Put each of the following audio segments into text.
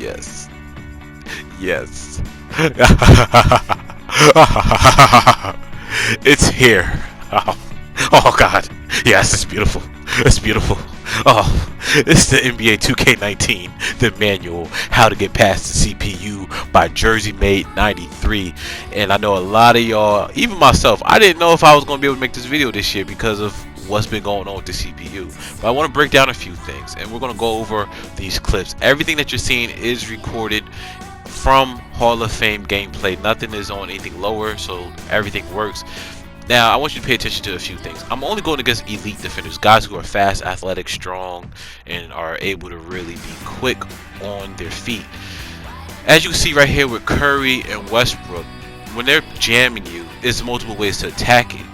Yes. Yes. It's here. Oh. Oh God. Yes, it's beautiful. It's beautiful. Oh, it's the NBA 2K19, the manual, how to get past the CPU by Jersey Made 93. And I know a lot of y'all, even myself, I didn't know if I was going to be able to make this video this year because of what's been going on with the CPU. But I want to break down a few things, and we're going to go over these clips. Everything that you're seeing is recorded from Hall of Fame gameplay. Nothing is on anything lower, so everything works. Now, I want you to pay attention to a few things. I'm only going against elite defenders, guys who are fast, athletic, strong, and are able to really be quick on their feet. As you can see right here with Curry and Westbrook, when they're jamming you, there's multiple ways to attack it.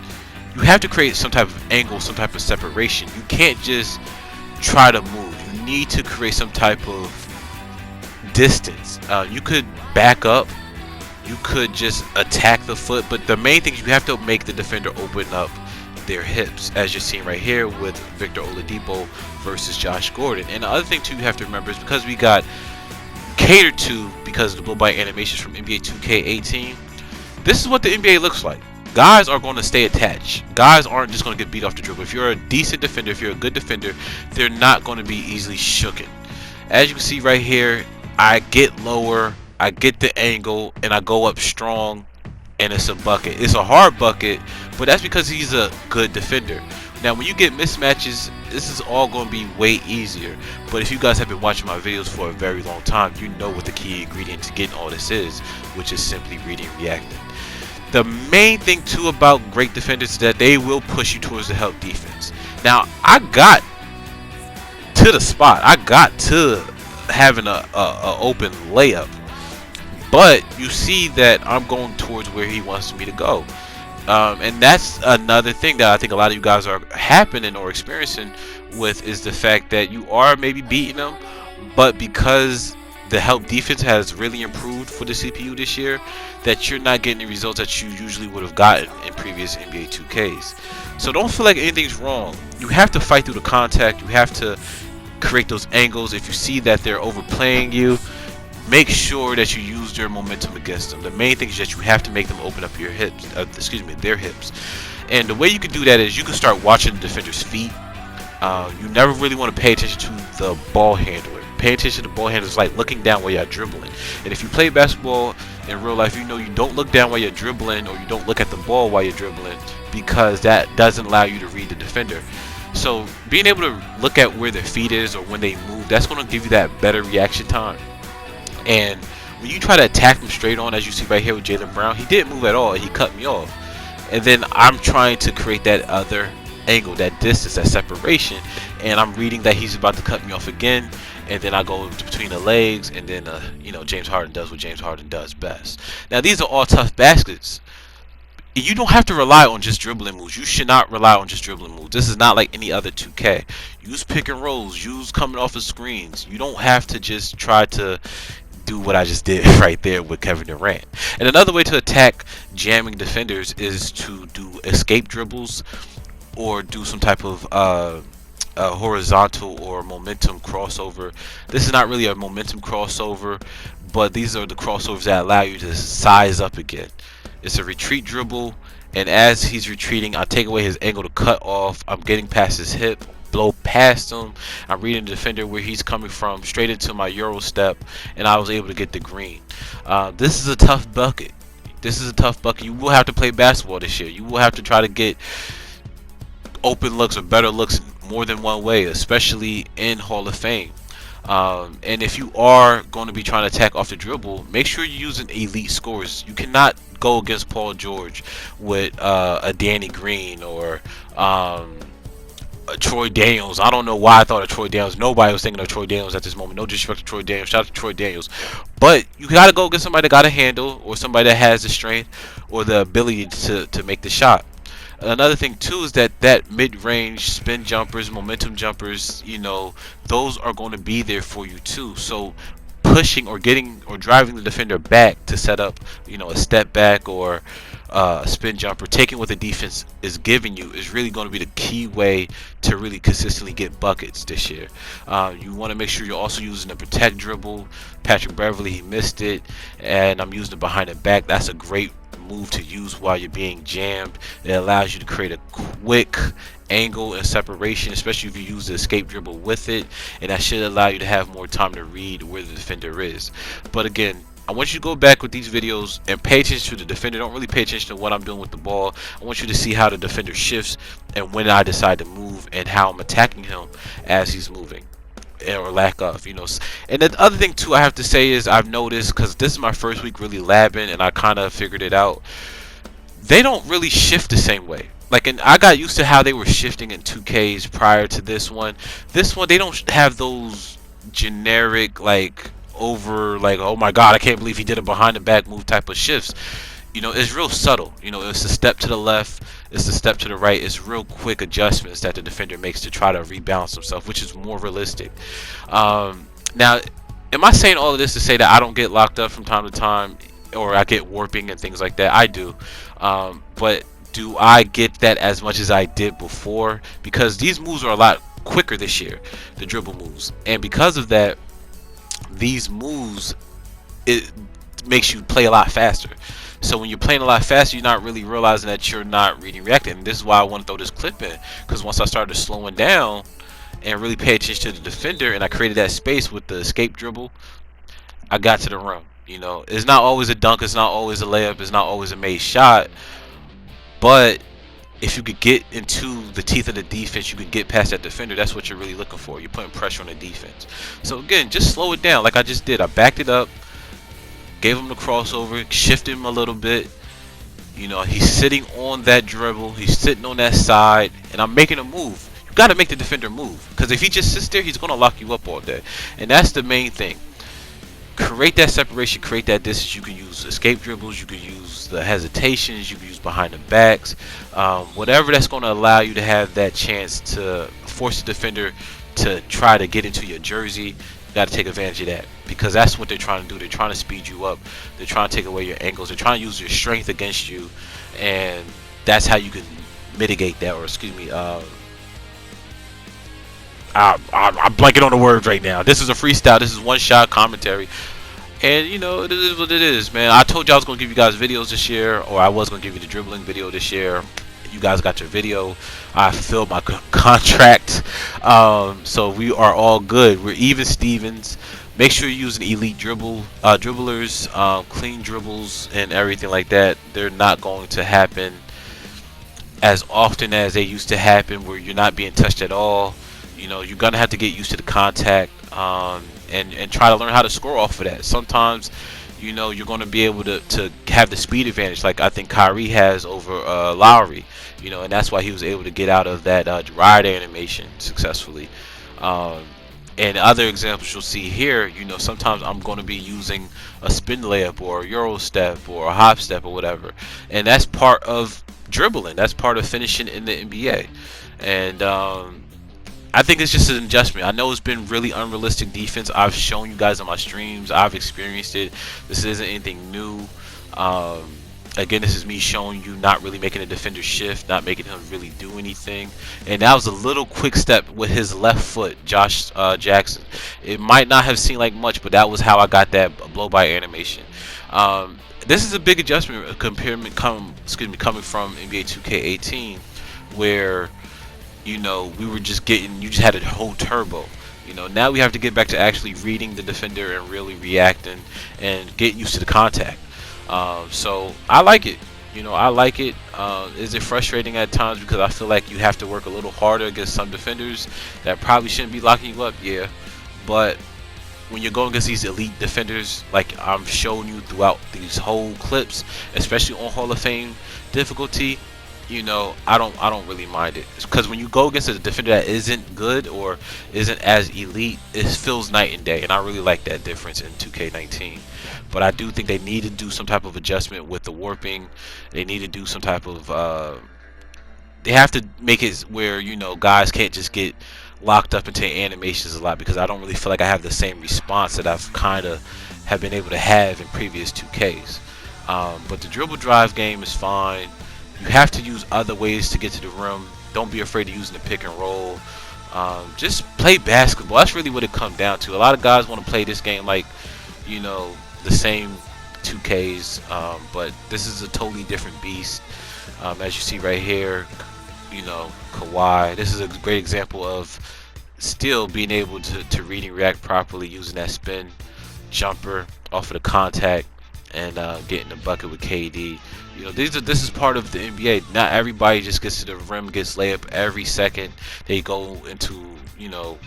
You have to create some type of angle, some type of separation. You can't just try to move. You need to create some type of distance. You could back up. You could just attack the foot, but the main thing is you have to make the defender open up their hips, as you're seeing right here with Victor Oladipo versus Josh Gordon. And the other thing too you have to remember is because we got catered to because of the blow-by animations from NBA 2K18, this is what the NBA looks like. Guys are going to stay attached. Guys aren't just going to get beat off the dribble. If you're a decent defender, if you're a good defender, they're not going to be easily shooken. As you can see right here, I get lower, I get the angle, and I go up strong, and it's a bucket. It's a hard bucket, but that's because he's a good defender. Now, when you get mismatches, this is all going to be way easier. But if you guys have been watching my videos for a very long time, you know what the key ingredient to getting all this is, which is simply reading and reacting. The main thing, too, about great defenders is that they will push you towards the help defense. Now, I got to the spot. I got to having a open layup. But you see that I'm going towards where he wants me to go. And that's another thing that I think a lot of you guys are happening or experiencing with, is the fact that you are maybe beating them, but because the help defense has really improved for the CPU this year, that you're not getting the results that you usually would have gotten in previous NBA 2Ks. So don't feel like anything's wrong. You have to fight through the contact. You have to create those angles. If you see that they're overplaying you, make sure that you use their momentum against them. The main thing is that you have to make them open up your hips, their hips. And the way you can do that is you can start watching the defender's feet. You never really want to pay attention to the ball handler. Pay attention to the ball handlers, like looking down while you're dribbling. And if you play basketball in real life, you know you don't look down while you're dribbling, or you don't look at the ball while you're dribbling, because that doesn't allow you to read the defender. So being able to look at where their feet is or when they move, that's going to give you that better reaction time. And when you try to attack him straight on, as you see right here with Jaylen Brown, he didn't move at all. He cut me off. And then I'm trying to create that other angle, that distance, that separation. And I'm reading that he's about to cut me off again. And then I go between the legs. And then, James Harden does what James Harden does best. Now, these are all tough baskets. You don't have to rely on just dribbling moves. You should not rely on just dribbling moves. This is not like any other 2K. Use pick and rolls. Use coming off of screens. You don't have to just try to do what I just did right there with Kevin Durant. And another way to attack jamming defenders is to do escape dribbles or do some type of horizontal or momentum crossover. This is not really a momentum crossover, but these are the crossovers that allow you to size up again. It's a retreat dribble, and as he's retreating, I take away his angle to cut off. I'm getting past his hip, blow past him. I'm reading the defender where he's coming from, straight into my Euro step, and I was able to get the green. This is a tough bucket. This is a tough bucket. You will have to play basketball this year. You will have to try to get open looks or better looks more than one way, especially in Hall of Fame. And if you are going to be trying to attack off the dribble, make sure you're using elite scorers. You cannot go against Paul George with a Danny Green or Troy Daniels. I don't know why I thought of Troy Daniels. Nobody was thinking of Troy Daniels at this moment. No disrespect to Troy Daniels. Shout out to Troy Daniels. But you got to go against somebody that got a handle, or somebody that has the strength or the ability to make the shot. Another thing too is that mid-range spin jumpers, momentum jumpers, those are going to be there for you too. So pushing or getting or driving the defender back to set up, a step back or a spin jumper, taking what the defense is giving you is really going to be the key way to really consistently get buckets this year. You want to make sure you're also using the protect dribble. Patrick Beverly, he missed it, and I'm using it behind the back. That's a great move to use while you're being jammed. It allows you to create a quick angle and separation, especially if you use the escape dribble with it, and that should allow you to have more time to read where the defender is. But again, I want you to go back with these videos and pay attention to the defender. Don't really pay attention to what I'm doing with the ball. I want you to see how the defender shifts and when I decide to move and how I'm attacking him as he's moving, or lack of, And the other thing too I have to say is I've noticed, because this is my first week really labbing and I kind of figured it out, they don't really shift the same way. Like, and I got used to how they were shifting in 2Ks prior to this one. This one, they don't have those generic, like, oh my god, I can't believe he did a behind the back move type of shifts. It's real subtle. It's a step to the left, it's a step to the right. It's real quick adjustments that the defender makes to try to rebalance himself, which is more realistic. Now, am I saying all of this to say that I don't get locked up from time to time, or I get warping and things like that? I do. But do I get that as much as I did before? Because these moves are a lot quicker this year, the dribble moves. And because of that, these moves, it makes you play a lot faster. So when you're playing a lot faster, you're not really realizing that you're not reading, reacting. And this is why I want to throw this clip in, because once I started slowing down and really pay attention to the defender, and I created that space with the escape dribble, I got to the rim. It's not always a dunk, it's not always a layup, it's not always a made shot, but if you could get into the teeth of the defense, you could get past that defender. That's what you're really looking for. You're putting pressure on the defense. So again, just slow it down like I just did. I backed it up, gave him the crossover, shifted him a little bit. He's sitting on that dribble, he's sitting on that side, and I'm making a move. You got to make the defender move, because if he just sits there, he's going to lock you up all day. And that's the main thing. Create that separation, create that distance. You can use escape dribbles, you can use the hesitations, you can use behind the backs, whatever that's going to allow you to have that chance to force the defender to try to get into your jersey. You got to take advantage of that, because that's what they're trying to do. They're trying to speed you up, they're trying to take away your angles, they're trying to use your strength against you, and that's how you can mitigate that, or excuse me, I'm blanking on the words right now. This is a freestyle. This is one shot commentary. And, it is what it is, man. I told you I was going to give you guys videos this year, or I was going to give you the dribbling video this year. You guys got your video. I fulfilled my contract. So we are all good. We're even Stevens. Make sure you're using elite dribblers, clean dribbles, and everything like that. They're not going to happen as often as they used to happen, where you're not being touched at all. You're gonna have to get used to the contact, and try to learn how to score off of that. Sometimes, you're gonna be able to have the speed advantage, like I think Kyrie has over Lowry. And that's why he was able to get out of that ride animation successfully. And other examples you'll see here, sometimes I'm going to be using a spin layup or a Euro step or a hop step or whatever, and that's part of dribbling. That's part of finishing in the NBA. And I think it's just an adjustment. I know it's been really unrealistic defense. I've shown you guys on my streams. I've experienced it. This isn't anything new. Again, this is me showing you not really making a defender shift, not making him really do anything. And that was a little quick step with his left foot, Josh Jackson. It might not have seemed like much, but that was how I got that blow-by animation. This is a big adjustment coming from NBA 2K18, where we were just getting, you just had a whole turbo. Now we have to get back to actually reading the defender and really reacting and getting used to the contact. So I like it. I like it. Is it frustrating at times, because I feel like you have to work a little harder against some defenders that probably shouldn't be locking you up? Yeah. But when you're going against these elite defenders, like I'm showing you throughout these whole clips, especially on Hall of Fame difficulty, I don't really mind it, because when you go against a defender that isn't good or isn't as elite, it feels night and day, and I really like that difference in 2K19. But I do think they need to do some type of adjustment with the warping. They need to do some type of they have to make it where guys can't just get locked up into animations a lot because I don't really feel like I have the same response that I've kind of have been able to have in previous 2Ks. But the dribble drive game is fine. You have to use other ways to get to the rim. Don't be afraid of using the pick and roll. Just play basketball. That's really what it comes down to. A lot of guys want to play this game like, you know, the same 2Ks, but this is a totally different beast. As you see right here, you know, Kawhi. This is a great example of still being able to read and react properly using that spin jumper off of the contact and getting the bucket with KD. You know, this is part of the NBA. Not everybody just gets to the rim, gets layup every second they go into, you know,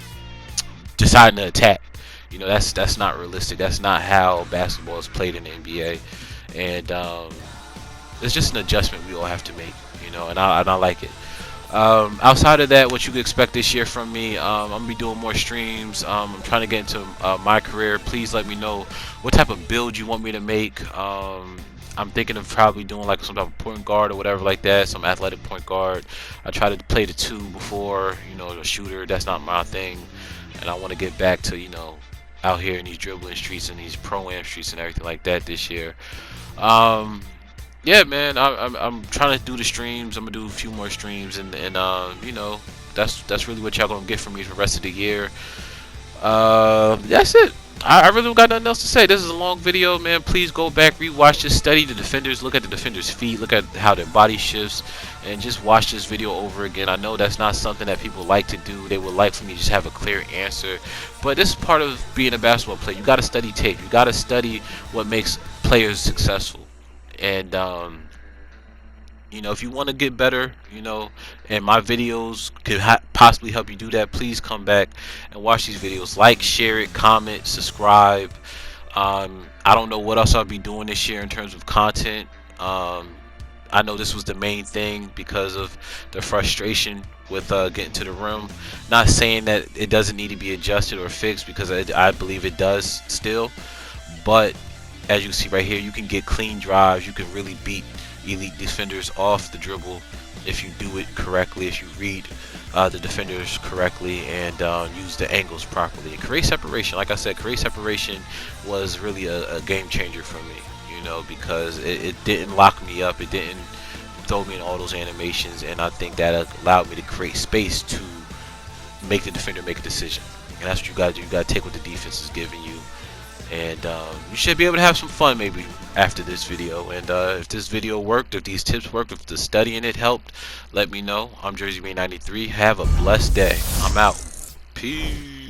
deciding to attack. You know, that's not realistic. That's not how basketball is played in the NBA, and it's just an adjustment we all have to make. You know, and I like it. Outside of that, what you can expect this year from me, I'm gonna be doing more streams. I'm trying to get into my career. Please let me know what type of build you want me to make. I'm thinking of probably doing like some type of point guard or whatever like that, some athletic point guard. I tried to play the two before, you know, the shooter. That's not my thing, and I want to get back to, you know, out here in these dribbling streets and these pro-am streets and everything like that this year. Yeah, man, I'm trying to do the streams. I'm gonna do a few more streams, and you know, that's really what y'all gonna get from me for the rest of the year. That's it. I really don't got nothing else to say. This is a long video, man. Please go back, rewatch this, study the defenders, look at the defenders' feet, look at how their body shifts, and just watch this video over again. I know that's not something that people like to do. They would like for me to just have a clear answer, but this is part of being a basketball player. You got to study tape. You got to study what makes players successful. And you know, if you want to get better, you know, and my videos could possibly help you do that, please come back and watch these videos. Like, share it, comment, subscribe. I don't know what else I'll be doing this year in terms of content. I know this was the main thing because of the frustration with getting to the rim. Not saying that it doesn't need to be adjusted or fixed, because I believe it does still. But as you can see right here, you can get clean drives. You can really beat elite defenders off the dribble if you do it correctly, if you read the defenders correctly, and use the angles properly. And create separation. Like I said, create separation was really a game changer for me, you know, because it didn't lock me up. It didn't throw me in all those animations, and I think that allowed me to create space to make the defender make a decision. And that's what you got to do. You got to take what the defense is giving you. And you should be able to have some fun maybe after this video. And if this video worked, if these tips worked, if the studying it helped, let me know. I'm Jersey Man 93. Have a blessed day. I'm out. Peace.